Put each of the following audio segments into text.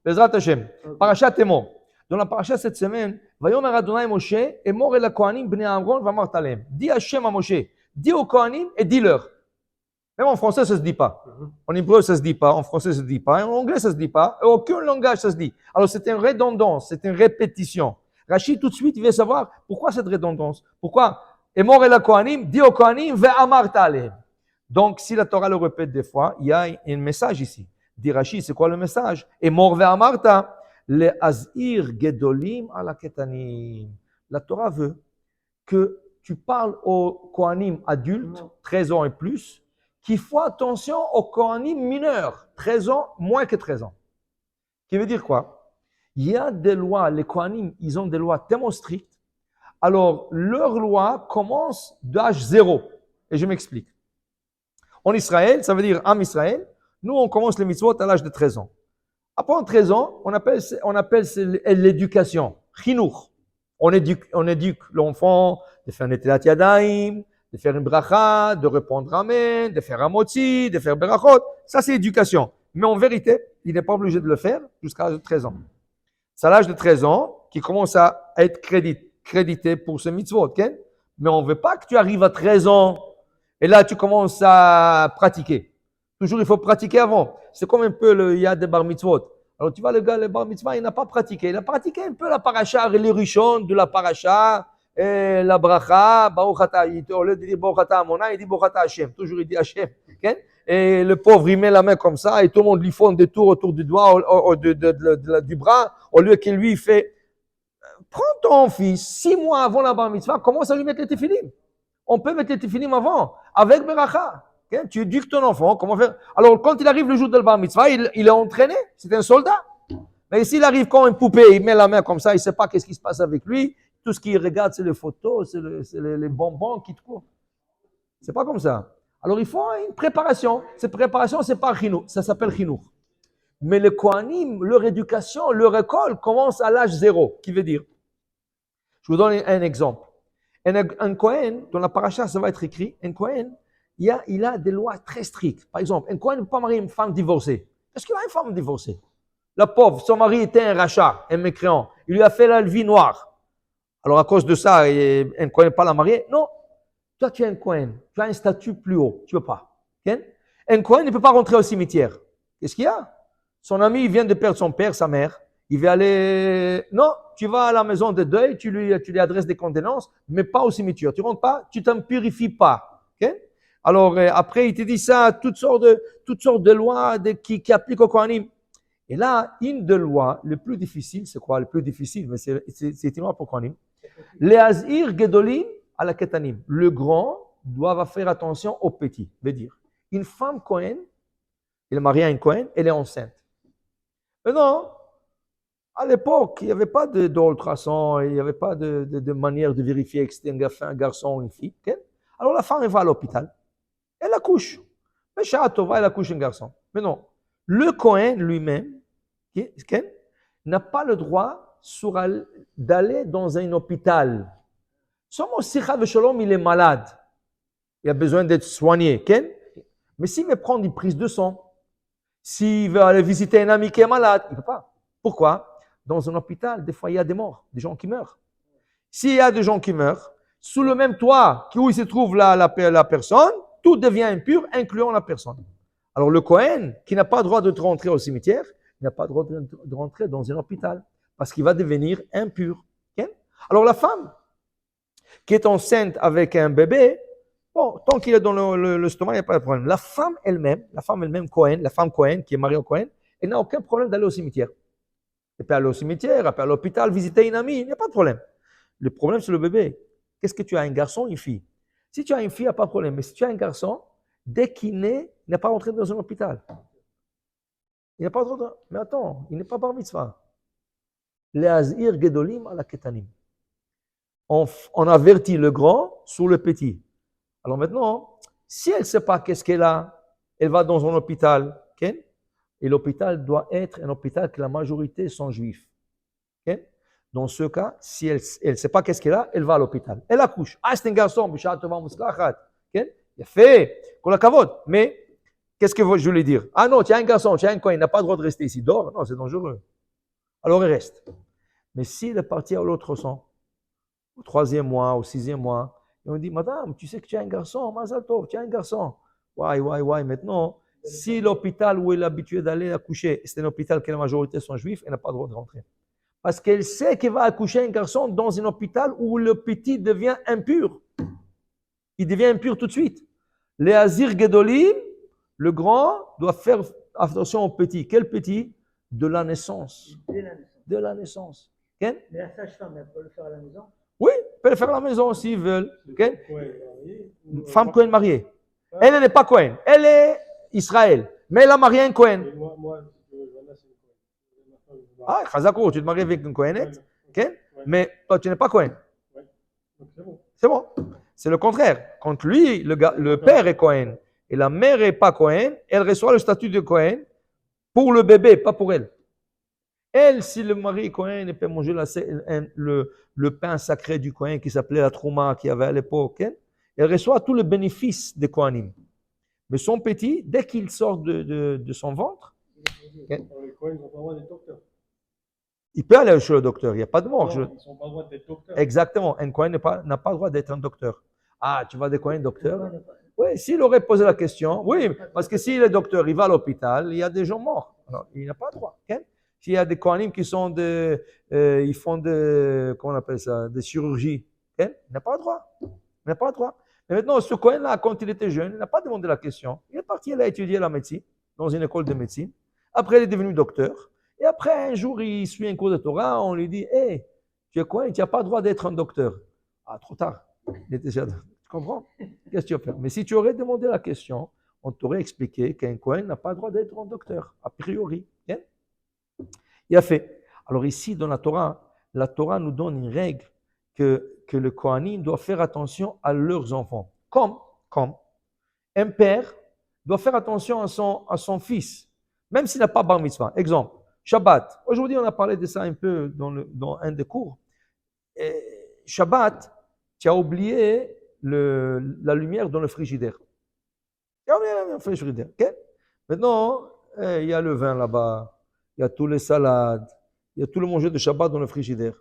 Bezrat Hashem. Parashat Emor. Dans la parasha cette semaine, Vayomer Adonai Moshe, Emor el Kohanim bnei Aaron v'amart alehem. Dis Hashem à Moshe, dis aux Kohanim et dis-leur. Même en français, ça ne se dit pas. En hébreu, ça ne se dit pas. En français, ça ne se dit pas. En anglais, ça ne se dit pas. Et aucun langage, ça se dit. Alors, c'est une redondance, c'est une répétition. Rachid, tout de suite, il veut savoir pourquoi cette redondance. Pourquoi Emor el Kohanim, dis aux Kohanim v'amart alehem. Donc, si la Torah le répète des fois, il y a un message ici. Dit Rachid, c'est quoi le message? Emor ve'amarta. Le azir gedolim ala ketanim. La Torah veut que tu parles aux Kohanim adultes, 13 ans et plus, qu'il faut attention aux Kohanim mineurs, 13 ans, moins que 13 ans. Qui veut dire quoi? Il y a des lois, les Kohanim, ils ont des lois tellement strictes, alors leur loi commence d'âge 0. Et je m'explique. En Israël, ça veut dire Am Israël, nous on commence les mitzvot à l'âge de 13 ans. Après 13 ans, on appelle l'éducation, chinour. On éduque l'enfant de faire netilat yadayim, de faire une bracha, de répondre amen, de faire un motzi, de faire berachot. Ça, c'est l'éducation. Mais en vérité, il n'est pas obligé de le faire jusqu'à l'âge de 13 ans. C'est à l'âge de 13 ans qu'il commence à être crédité pour ce mitzvot. Okay? Mais on ne veut pas que tu arrives à 13 ans et là, tu commences à pratiquer. Toujours, il faut pratiquer avant. C'est comme un peu il y a des bar mitzvot. Alors, tu vois, le gars, le bar mitzvah, il n'a pas pratiqué. Il a pratiqué un peu la paracha, les rishon de la paracha, et la bracha, Baruch Ata. Au lieu de dire Baruch Ata Amona, il dit Baruch Ata Hashem. Toujours, il dit Hashem. Okay? Et le pauvre, il met la main comme ça, et tout le monde lui fait des tours autour du doigt, du bras, au lieu qu'il lui fait, prends ton fils, 6 mois avant la bar mitzvah, commence à lui mettre les téphilim. On peut mettre les téphilim avant, avec beracha. Okay? Tu éduques ton enfant, comment faire? Alors, quand il arrive le jour de la bar mitzvah, il est entraîné, c'est un soldat. Mais s'il arrive comme une poupée, il met la main comme ça, il ne sait pas qu'est-ce qui se passe avec lui, tout ce qu'il regarde, c'est les photos, c'est les bonbons qui te courent. C'est pas comme ça. Alors, il faut une préparation. Cette préparation, c'est pas chinour, ça s'appelle chinour. Mais les Kohanim, leur éducation, leur école commence à l'âge 0, qui veut dire. Je vous donne un exemple. Un Kohen, dans la paracha, ça va être écrit, un Kohen, il a des lois très strictes. Par exemple, un Kohen ne peut pas marier une femme divorcée. Est-ce qu'il a une femme divorcée? La pauvre, son mari était un rachat, un mécréant. Il lui a fait la vie noire. Alors, à cause de ça, un Kohen ne peut pas la marier? Non. Toi, tu es un Kohen. Tu as un statut plus haut. Tu ne peux pas. Okay? Un Kohen ne peut pas rentrer au cimetière. Qu'est-ce qu'il y a? Son ami, il vient de perdre son père, sa mère. Il va aller... Non, tu vas à la maison de deuil, tu lui adresses des condoléances, mais pas au cimetière. Tu ne rentres pas, tu ne t'en purifies pas. Okay? Alors, après, il te dit ça, toutes sortes de lois qui appliquent au Kohanim. Et là, une des lois les plus difficiles, c'est quoi? Le plus difficile, mais c'est une loi pour Kohanim. Les azir gedolim à la ketanim. Le grand doit faire attention aux petits. Veut dire, une femme Kohen, elle est mariée à un Kohen, elle est enceinte. Mais non, à l'époque, il n'y avait pas d'ultrason, il n'y avait pas de manière de vérifier que c'était un garçon ou une fille. Okay? Alors la femme, elle va à l'hôpital. Elle accouche. Mais Tova, elle accouche un garçon. Mais non. Le Kohen lui-même, okay, n'a pas le droit d'aller dans un hôpital. Son Sicha Veshalom, il est malade. Il a besoin d'être soigné. Okay? Mais s'il veut prendre une prise de sang, s'il veut aller visiter un ami qui est malade, il ne peut pas. Pourquoi? Dans un hôpital, des fois, il y a des morts, des gens qui meurent. S'il y a des gens qui meurent, sous le même toit où il se trouve la personne, tout devient impur, incluant la personne. Alors le Kohen, qui n'a pas le droit de rentrer au cimetière, n'a pas le droit de rentrer dans un hôpital, parce qu'il va devenir impur. Okay? Alors la femme, qui est enceinte avec un bébé, bon, tant qu'il est dans le stomac, il n'y a pas de problème. La femme elle-même, Kohen, la femme Kohen, qui est mariée au Kohen, elle n'a aucun problème d'aller au cimetière. Elle peut aller au cimetière, elle peut aller à l'hôpital, visiter une amie, il n'y a pas de problème. Le problème, c'est le bébé. Qu'est-ce que tu as, un garçon ou une fille? Si tu as une fille, il n'y a pas de problème. Mais si tu as un garçon, dès qu'il naît, il n'est pas rentré dans un hôpital. Il n'est pas rentré. Mais attends, il n'est pas bar mitzvah. Les azir gedolim à la ketanim. On avertit le grand sur le petit. Alors maintenant, si elle ne sait pas qu'est-ce qu'elle a, elle va dans un hôpital. Okay? Et l'hôpital doit être un hôpital que la majorité sont juifs. Okay? Dans ce cas, si elle ne sait pas qu'est-ce qu'elle a, elle va à l'hôpital. Elle accouche. Ah, c'est un garçon, Bishat Tova Muslachat. Il a fait, qu'on la cavote. Mais qu'est-ce que je voulais dire? Ah non, tu as un garçon, tu as un coin, il n'a pas le droit de rester ici. Dors, non, c'est dangereux. Alors il reste. Mais s'il est parti à l'autre sens, au 3e mois, au 6e mois, et on dit, madame, tu sais que tu as un garçon, Mazal Tov, tu as un garçon. Ouais, maintenant, si l'hôpital où elle est habituée d'aller accoucher, c'est un hôpital que la majorité sont juifs, elle n'a pas le droit de rentrer. Parce qu'elle sait qu'elle va accoucher un garçon dans un hôpital où le petit devient impur. Il devient impur tout de suite. Les Azir Gedolim, le grand, doit faire attention au petit. Quel petit? De la naissance. De la naissance. Okay? Mais la sage-femme, elle peut le faire à la maison? Oui, elle peut le faire à la maison s'ils veulent. Okay? Femme Cohen mariée. Elle n'est pas Cohen. Elle est Israël. Mais elle a marié un Cohen. Ah, Chazako, tu te maries avec une Cohenette. Okay? Mais toi, tu n'es pas Cohen. C'est bon. C'est le contraire. Quand lui, le père est Cohen et la mère n'est pas Cohen, elle reçoit le statut de Cohen pour le bébé, pas pour elle. Elle, si le mari est Cohen, elle peut manger le pain sacré du Cohen qui s'appelait la Trouma, qu'il y avait à l'époque. Hein? Elle reçoit tous les bénéfices des Kohanim. Mais son petit, dès qu'il sort de son ventre, les Kohen n'ont pas le droit d'être docteur. Il peut aller chez le docteur, il n'y a pas de mort. Non, ils n'ont pas le droit d'être docteur. Exactement, un Cohen n'a pas le droit d'être un docteur. Ah, tu vas des Cohen docteur? Oui, s'il aurait posé la question, oui, parce que s'il est docteur, il va à l'hôpital, il y a des gens morts. Alors, il n'a pas le droit. Okay? S'il y a des Kohanim qui sont ils font comment on appelle ça, des chirurgies, okay? Il n'a pas le droit. Il n'a pas le droit. Mais maintenant, ce Cohen-là, quand il était jeune, il n'a pas demandé la question. Il est parti, il a étudié la médecine dans une école de médecine. Après, il est devenu docteur. Et après, un jour, il suit un cours de Torah, on lui dit, hey, tu es Cohen, tu n'as pas le droit d'être un docteur. Ah, trop tard. Il était déjà... Tu comprends? Qu'est-ce que tu vas faire? Mais si tu aurais demandé la question, on t'aurait expliqué qu'un Cohen n'a pas le droit d'être un docteur, a priori. Bien? Il a fait. Alors ici, dans la Torah nous donne une règle que le Kohanim doit faire attention à leurs enfants. Comme un père doit faire attention à son fils, même s'il n'a pas bar mitzvah. Exemple, Shabbat. Aujourd'hui, on a parlé de ça un peu dans un des cours. Shabbat, tu as oublié la lumière dans le frigidaire. Tu as oublié la lumière dans le frigidaire. Okay? Maintenant, il y a le vin là-bas, il y a tous les salades, il y a tout le manger de Shabbat dans le frigidaire.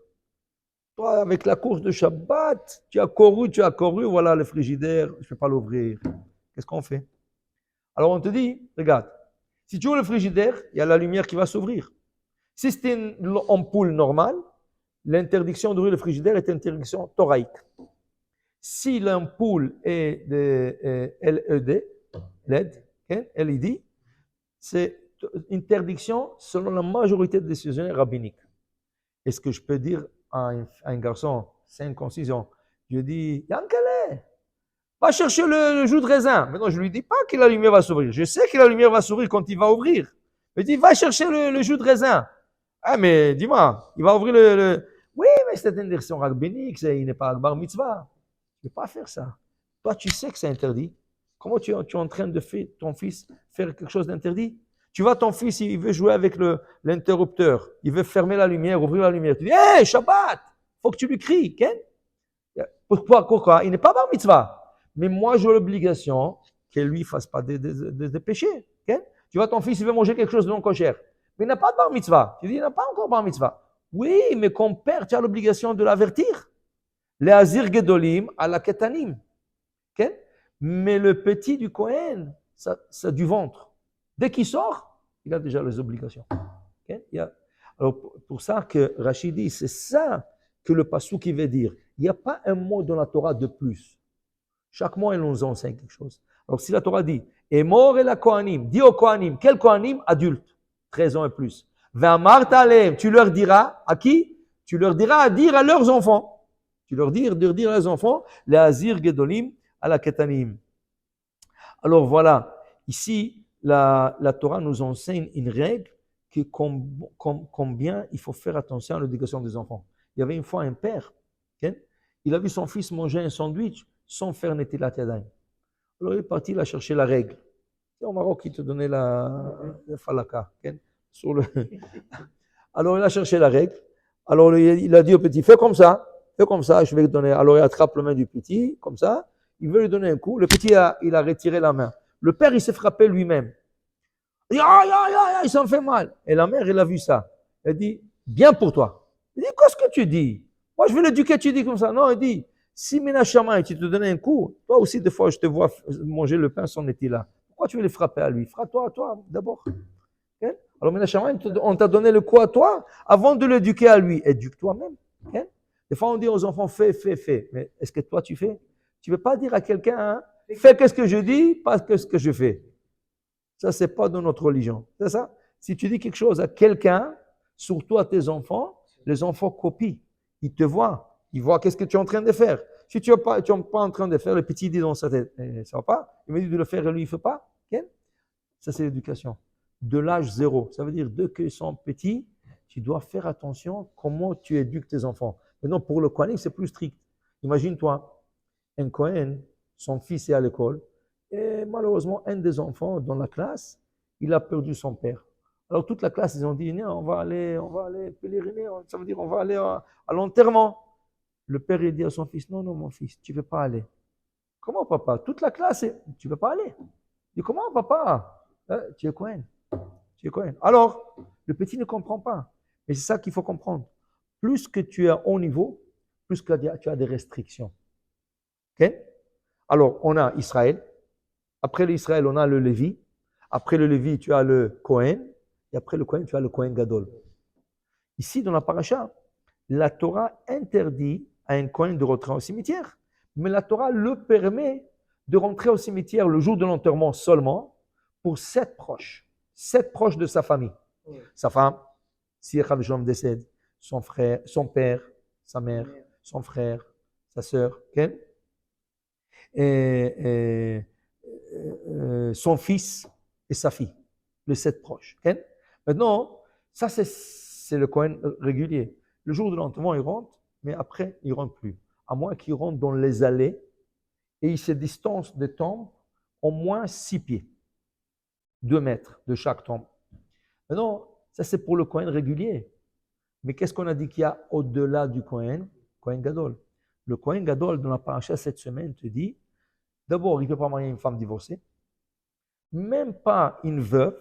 Toi, avec la course de Shabbat, tu as couru, voilà le frigidaire, je ne vais pas l'ouvrir. Qu'est-ce qu'on fait? Alors on te dit, regarde, si tu ouvres le frigidaire, il y a la lumière qui va s'ouvrir. Si c'est une ampoule normale, l'interdiction d'ouvrir le frigidaire est une interdiction thoraïque. Si l'ampoule est de LED, c'est interdiction selon la majorité des décisionnaires rabbiniques. Est-ce que je peux dire à un garçon, 5 ans, 6 ans, je dis, Yankele, va chercher le jus de raisin. Maintenant, je ne lui dis pas que la lumière va s'ouvrir. Je sais que la lumière va s'ouvrir quand il va ouvrir. Je dis, va chercher le jus de raisin. Ah, mais dis-moi, il va ouvrir Oui, mais c'est une interdiction rabbinique, il n'est pas bar mitzvah. Tu ne peux pas faire ça. Toi, tu sais que c'est interdit. Comment tu es en train de faire ton fils faire quelque chose d'interdit? Tu vois, ton fils, il veut jouer avec l'interrupteur. Il veut fermer la lumière, ouvrir la lumière. Tu dis, hé, Shabbat, faut que tu lui cries. Ken? Pourquoi? Il n'est pas bar mitzvah. Mais moi, j'ai l'obligation qu'il lui fasse pas des péchés. Ken? Tu vois, ton fils, il veut manger quelque chose de non kosher. Mais il n'a pas de bar mitzvah. Tu dis, il n'a pas encore bar mitzvah. Oui, mais comme père, tu as l'obligation de l'avertir. Les Azir Gedolim à la Ketanim. Okay? Mais le petit du Kohen, ça du ventre. Dès qu'il sort, il a déjà les obligations. Okay? Alors, pour ça que Rachid dit, c'est ça que le passouk veut dire. Il n'y a pas un mot dans la Torah de plus. Chaque mot, elle nous enseigne quelque chose. Alors, si la Torah dit, et mort et la Kohanim, dis aux Kohanim, quel Kohanim? Adulte, 13 ans et plus. Tu leur diras, à qui? Tu leur diras à dire à leurs enfants. Tu leur dire à leurs enfants, les Azir Gedolim à la Ketanim. Alors voilà, ici, la Torah nous enseigne une règle que combien il faut faire attention à l'éducation des enfants. Il y avait une fois un père, okay? Il a vu son fils manger un sandwich sans faire netilat yadayim. Alors il est parti, il a cherché la règle. C'est au Maroc qui te donnait la falaka. Okay? Alors il a cherché la règle. Alors il a dit au petit, fais comme ça, je vais te donner. Alors il attrape la main du petit, comme ça. Il veut lui donner un coup. Le petit, il a retiré la main. Le père, il s'est frappé lui-même. Il dit, aïe, aïe, aïe, aïe, ça me fait mal. Et la mère, elle a vu ça. Elle dit, bien pour toi. Il dit, qu'est-ce que tu dis? Moi, je veux l'éduquer, tu dis comme ça. Non, il dit, si Ménachama, tu te donnais un coup, toi aussi, des fois, je te vois manger le pain sans neti là. Pourquoi tu veux les frapper à lui? Frappe-toi à toi, d'abord. Okay? Alors, Ménachama, on t'a donné le coup à toi avant de l'éduquer à lui. Éduque-toi même. Okay? Des fois, on dit aux enfants, fais, fais, fais. Mais est-ce que toi, tu fais? Tu ne veux pas dire à quelqu'un, hein, fais ce que je dis, pas ce que je fais. Ça, ce n'est pas dans notre religion. C'est ça? Si tu dis quelque chose à quelqu'un, surtout à tes enfants, les enfants copient. Ils te voient. Ils voient qu'est-ce que tu es en train de faire. Si tu n'es pas en train de faire, le petit dit dans sa tête, ça va pas. Il me dit de le faire et lui, il ne fait pas. Okay? Ça, c'est l'éducation. De l'âge 0. Ça veut dire, dès qu'ils sont petits, tu dois faire attention comment tu éduques tes enfants. Maintenant, pour le Kohanim, c'est plus strict. Imagine-toi, un Kohen, son fils est à l'école, et malheureusement, un des enfants dans la classe, il a perdu son père. Alors toute la classe, ils ont dit, non, on va aller pèleriner, ça veut dire on va aller à l'enterrement. Le père, il dit à son fils, non, non, mon fils, tu ne veux pas aller. Comment, papa? Toute la classe, tu ne veux pas aller. Il dit, comment, papa? Tu es Cohen. Tu es Cohen. Alors, le petit ne comprend pas. Mais c'est ça qu'il faut comprendre. Plus que tu es à haut niveau, plus que tu as des restrictions. Ok? Alors, on a Israël. Après l'Israël, on a le Lévi. Après le Lévi, tu as le Cohen. Et après le Cohen, tu as le Cohen Gadol. Ici, dans la paracha, la Torah interdit à un Cohen de rentrer au cimetière. Mais la Torah le permet de rentrer au cimetière le jour de l'enterrement seulement pour 7 proches. 7 proches de sa famille. Sa femme, si Rav décède, son frère, son père, sa mère, son frère, sa sœur, okay? Son fils et sa fille, les 7 proches. Okay? Maintenant, ça c'est le Cohen régulier. Le jour de l'enterrement, il rentre, mais après, il ne rentre plus. À moins qu'il rentre dans les allées et il se distance des tombes au moins 6 pieds, 2 mètres de chaque tombe. Maintenant, ça c'est pour le Cohen régulier. Mais qu'est-ce qu'on a dit qu'il y a au-delà du Cohen? Cohen Gadol. Le Cohen Gadol, dans la paracha cette semaine, te dit, d'abord, il ne peut pas marier une femme divorcée, même pas une veuve.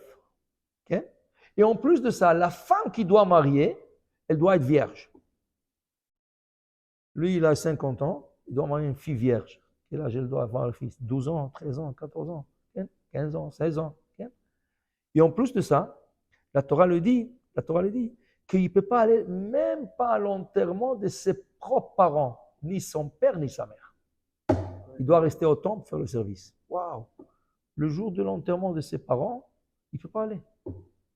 Okay? Et en plus de ça, la femme qui doit marier, elle doit être vierge. Lui, il a 50 ans, il doit marier une fille vierge. Quel âge elle doit avoir le fils? 12 ans, 13 ans, 14 ans, 15 ans, 16 ans. Okay? Et en plus de ça, la Torah le dit qu'il ne peut pas aller même pas à l'enterrement de ses propres parents, ni son père, ni sa mère. Il doit rester au temple faire le service. Waouh! Le jour de l'enterrement de ses parents, il ne peut pas aller.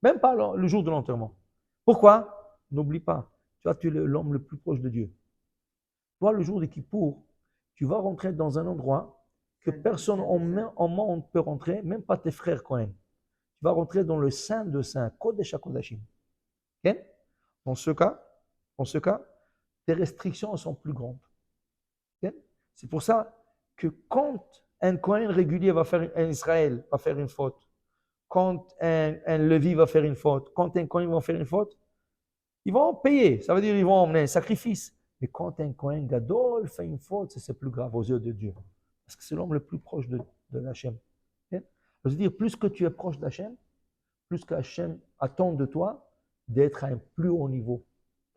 Même pas le jour de l'enterrement. Pourquoi? N'oublie pas, tu es l'homme le plus proche de Dieu. Toi, le jour de Kippour, tu vas rentrer dans un endroit que personne en monde ne peut rentrer, même pas tes frères Cohen. Tu vas rentrer dans le Saint de Saint, Kodesh HaKodashim. Okay? Dans ce cas, tes restrictions sont plus grandes. Okay? C'est pour ça que quand un Cohen régulier va faire, un Israël va faire une faute, quand un Lévi va faire une faute, quand un Cohen va faire une faute, ils vont payer. Ça veut dire qu'ils vont emmener un sacrifice. Mais quand un Cohen Gadol fait une faute, c'est plus grave aux yeux de Dieu. Parce que c'est l'homme le plus proche de l'Hachem. Okay? Ça veut dire, plus que tu es proche d'Hachem, plus qu'Hachem attend de toi d'être à un plus haut niveau.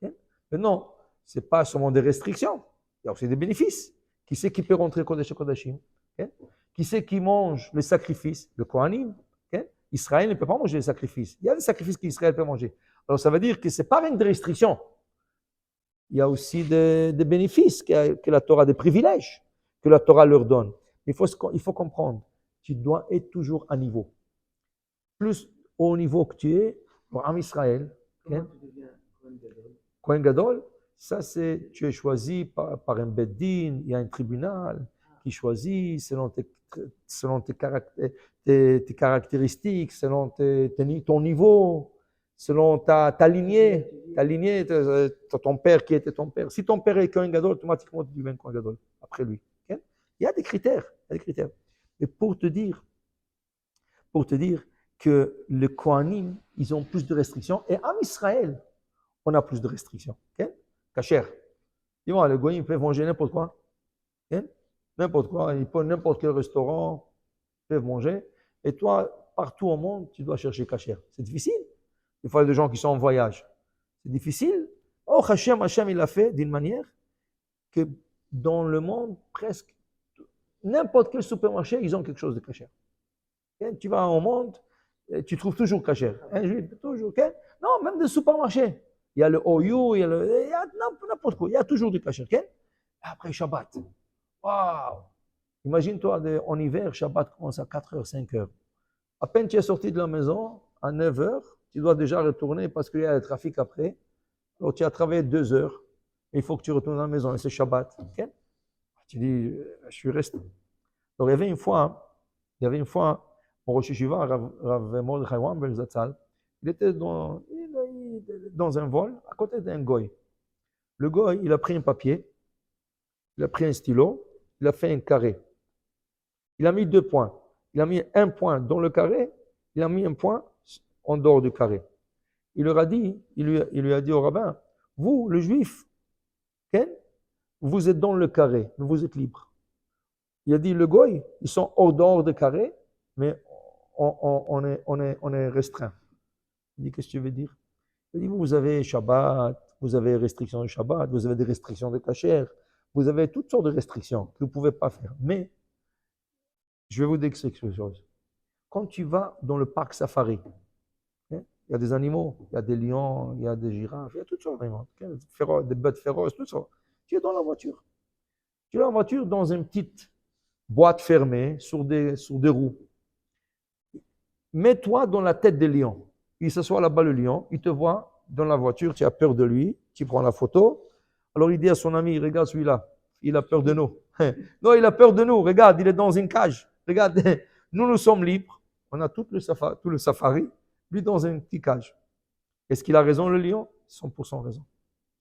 Okay? Maintenant, ce n'est pas seulement des restrictions, il y a aussi des bénéfices. Qui c'est qui peut rentrer Kodesh Kodashim? Okay? Qui c'est qui mange les sacrifices? Le Kohanim. Okay? Israël ne peut pas manger les sacrifices. Il y a des sacrifices qu'Israël peut manger. Alors ça veut dire que ce n'est pas une restriction. Il y a aussi des bénéfices que la Torah, des privilèges que la Torah leur donne. Il faut comprendre, tu dois être toujours à niveau. Plus au niveau que tu es, pour Am Israël, Comment tu deviens Kohen Gadol? Kohen Gadol, ça c'est, tu es choisi par un Beddin, il y a un tribunal qui choisit selon tes caractéristiques, selon ton niveau, selon ta lignée, ton père qui était ton père. Si ton père est Kohen Gadol, automatiquement tu deviens Kohen Gadol après lui. Okay? Il y a des critères, Et pour te dire que les Kohanim, ils ont plus de restrictions, et en Israël, on a plus de restrictions. Okay? Kacher. Ils vont, les Goyim peuvent manger n'importe quoi. Okay? N'importe quoi, ils peuvent n'importe quel restaurant, ils peuvent manger. Et toi, partout au monde, tu dois chercher kasher. C'est difficile. Des fois, il y a des gens qui sont en voyage. C'est difficile. Oh, Hachem, il a fait d'une manière que dans le monde, presque n'importe quel supermarché, ils ont quelque chose de kasher. Okay? Tu vas au monde, tu trouves toujours kasher. Un juif, toujours. Okay? Non, même des supermarchés. Il y a le OU, il y a n'importe quoi. Il y a toujours du kasher. Okay? Après Shabbat. Waouh! Imagine-toi, en hiver, Shabbat commence à 4h, 5h. À peine tu es sorti de la maison, à 9h, tu dois déjà retourner parce qu'il y a le trafic après. Alors tu as travaillé 2 heures. Il faut que tu retournes à la maison et c'est Shabbat. Okay? Tu dis, je suis resté. Alors il y avait une fois, au Rosh Hashiva, Rav Mordechai Wambel Zatzal, il était dans un vol à côté d'un goy. Le goy, il a pris un papier, il a pris un stylo, il a fait un carré. Il a mis 2 points. Il a mis un point dans le carré, il a mis un point en dehors du carré. Il leur a dit, il lui a dit au rabbin, vous, le juif, Ken, vous êtes dans le carré, mais vous êtes libre. Il a dit, le goy, ils sont hors dehors du carré, mais on est restreint. Il dit, qu'est-ce que tu veux dire? Il dit, vous avez Shabbat, vous avez restrictions de Shabbat, vous avez des restrictions de kasher, vous avez toutes sortes de restrictions que vous ne pouvez pas faire. Mais, je vais vous dire quelque chose. Quand tu vas dans le parc safari, il y a des animaux, il y a des lions, il y a des girafes, il y a toutes sortes d'animaux, des bêtes féroces, tout ça. Tu es dans la voiture. Tu es dans la voiture dans une petite boîte fermée sur des roues. Mets-toi dans la tête des lions. Il s'assoit là-bas, le lion, il te voit dans la voiture, tu as peur de lui, tu prends la photo. Alors il dit à son ami, regarde celui-là, il a peur de nous. Non, il a peur de nous, regarde, il est dans une cage. Regarde, nous sommes libres. On a tout le safari, lui dans une petite cage. Est-ce qu'il a raison, le lion? 100% raison.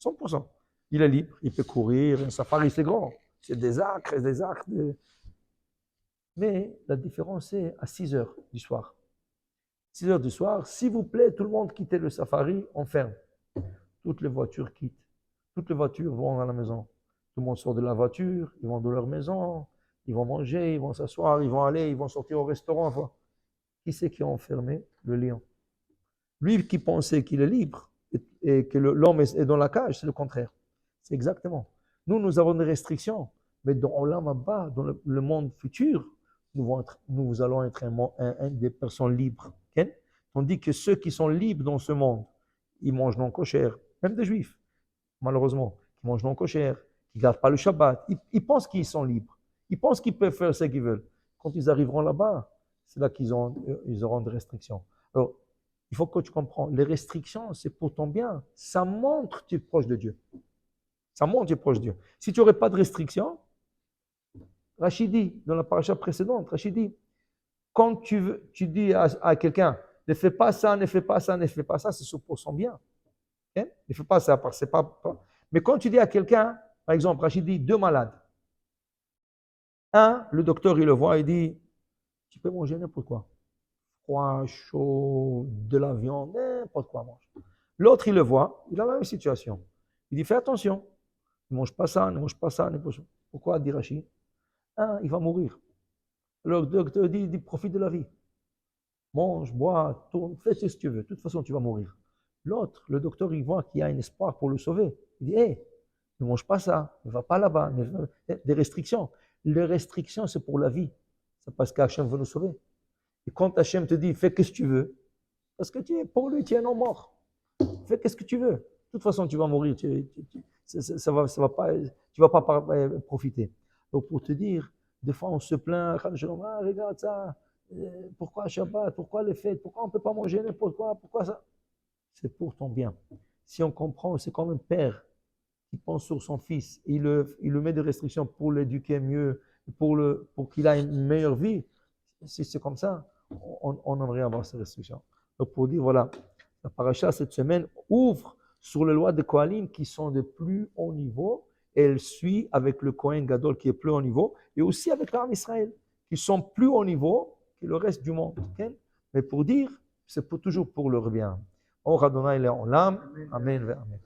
100%. Il est libre, il peut courir, un safari c'est grand. C'est des acres. Mais la différence c'est à 6 heures du soir. 6 heures du soir, s'il vous plaît, tout le monde quitte le safari, on ferme. Toutes les voitures quittent. Toutes les voitures vont à la maison. Tout le monde sort de la voiture, ils vont dans leur maison, ils vont manger, ils vont s'asseoir, ils vont sortir au restaurant. Enfin, qui c'est qui a enfermé? Le lion. Lui qui pensait qu'il est libre et que l'homme est dans la cage, c'est le contraire. C'est exactement. Nous avons des restrictions, mais dans là-bas, dans le monde futur, nous allons être des personnes libres. Okay? Tandis que ceux qui sont libres dans ce monde, ils mangent non kosher, même des juifs, malheureusement, qui mangent non kosher, qui ne gardent pas le Shabbat. Ils pensent qu'ils sont libres. Ils pensent qu'ils peuvent faire ce qu'ils veulent. Quand ils arriveront là-bas, c'est là qu'ils auront des restrictions. Alors, il faut que tu comprennes, les restrictions, c'est pour ton bien. Ça montre que tu es proche de Dieu. Ça montre que tu es proche de Dieu. Si tu n'aurais pas de restrictions, Rachid dit, dans la paracha précédente, Rachid dit, quand tu dis à quelqu'un, ne fais pas ça, ne fais pas ça, ne fais pas ça, c'est pour son bien. Okay? Ne fais pas ça, c'est pas. Mais quand tu dis à quelqu'un, par exemple, Rachid dit, 2 malades. Un, le docteur, il le voit, il dit, tu peux manger n'importe quoi. Froid, chaud, de la viande, n'importe quoi mange. L'autre, il le voit, il a la même situation. Il dit, fais attention, ne mange pas ça, ne mange pas ça, ne mange pas ça. Pourquoi, dit Rachid? Un, il va mourir. Alors le docteur dit, profite de la vie. Mange, bois, tourne, fais ce que tu veux. De toute façon, tu vas mourir. L'autre, le docteur, il voit qu'il y a un espoir pour le sauver. Il dit, hé, ne mange pas ça, ne va pas là-bas. Des restrictions. Les restrictions, c'est pour la vie. C'est parce qu'Hachem veut nous sauver. Et quand Hachem te dit, fais ce que tu veux, parce que pour lui, tu es un homme mort. Fais ce que tu veux. De toute façon, tu vas mourir. Ça va pas, tu vas pas profiter. Donc, pour te dire, des fois, on se plaint, regarde ça, pourquoi Shabbat, pourquoi les fêtes, pourquoi on ne peut pas manger n'importe quoi, pourquoi ça? C'est pour ton bien. Si on comprend, c'est comme un père qui pense sur son fils, il lui met des restrictions pour l'éduquer mieux, pour qu'il ait une meilleure vie. Si c'est comme ça, on aimerait avoir ces restrictions. Donc, pour dire, voilà, la paracha cette semaine ouvre sur les lois de Kohanim qui sont de plus haut niveau. Elle suit avec le Kohen Gadol qui est plus haut niveau et aussi avec l'armée Israël qui sont plus haut niveau que le reste du monde. Okay? Mais pour dire, c'est toujours pour leur bien. Or Adonai Le'olam, Amen. Amen.